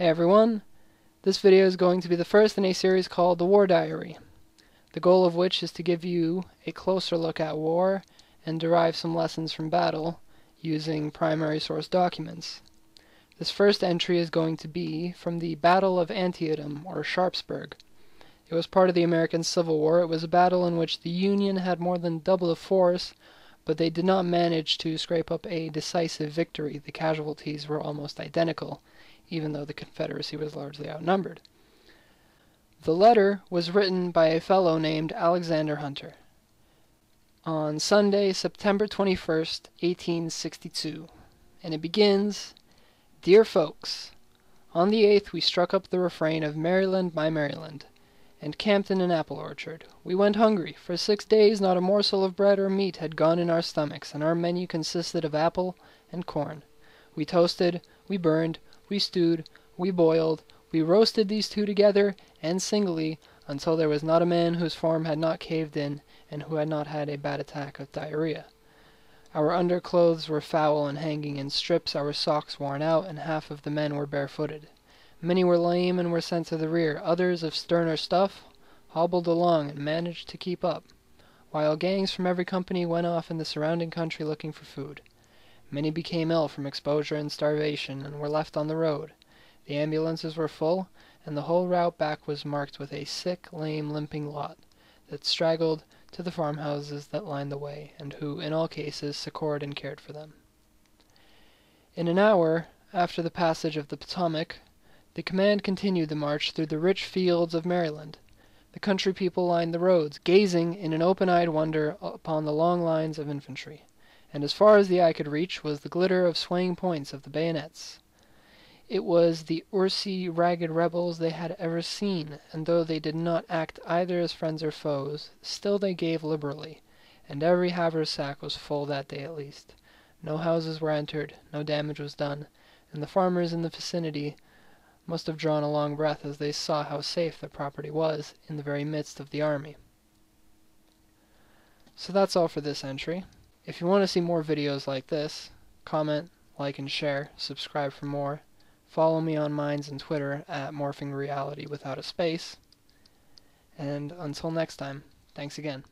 Hey everyone, this video is going to be the first in a series called The War Diary, the goal of which is to give you a closer look at war and derive some lessons from battle using primary source documents. This first entry is going to be from the Battle of Antietam, or Sharpsburg. It was part of the American Civil War. It was a battle in which the Union had more than double the force, but they did not manage to scrape up a decisive victory. The casualties were almost identical, even though the Confederacy was largely outnumbered. The letter was written by a fellow named Alexander Hunter on Sunday, September 21st, 1862, and it begins, "Dear folks, on the 8th we struck up the refrain of Maryland, my Maryland, and camped in an apple orchard. We went hungry. For 6 days not a morsel of bread or meat had gone in our stomachs, and our menu consisted of apple and corn. We toasted, we burned, we stewed, we boiled, we roasted these two together and singly until there was not a man whose form had not caved in and who had not had a bad attack of diarrhea. Our underclothes were foul and hanging in strips, our socks worn out, and half of the men were barefooted. Many were lame and were sent to the rear. Others, of sterner stuff, hobbled along and managed to keep up, while gangs from every company went off in the surrounding country looking for food. Many became ill from exposure and starvation, and were left on the road. The ambulances were full, and the whole route back was marked with a sick, lame, limping lot that straggled to the farmhouses that lined the way, and who, in all cases, succored and cared for them. In an hour after the passage of the Potomac, the command continued the march through the rich fields of Maryland. The country people lined the roads, gazing in an open-eyed wonder upon the long lines of infantry, and as far as the eye could reach was the glitter of swaying points of the bayonets. It was the ursy, ragged rebels they had ever seen, and though they did not act either as friends or foes, still they gave liberally, and every haversack was full that day at least. No houses were entered, no damage was done, and the farmers in the vicinity must have drawn a long breath as they saw how safe their property was in the very midst of the army. So that's all for this entry. If you want to see more videos like this, comment, like, and share. Subscribe for more. Follow me on Minds and Twitter at Morphing Reality without a space. And until next time, thanks again.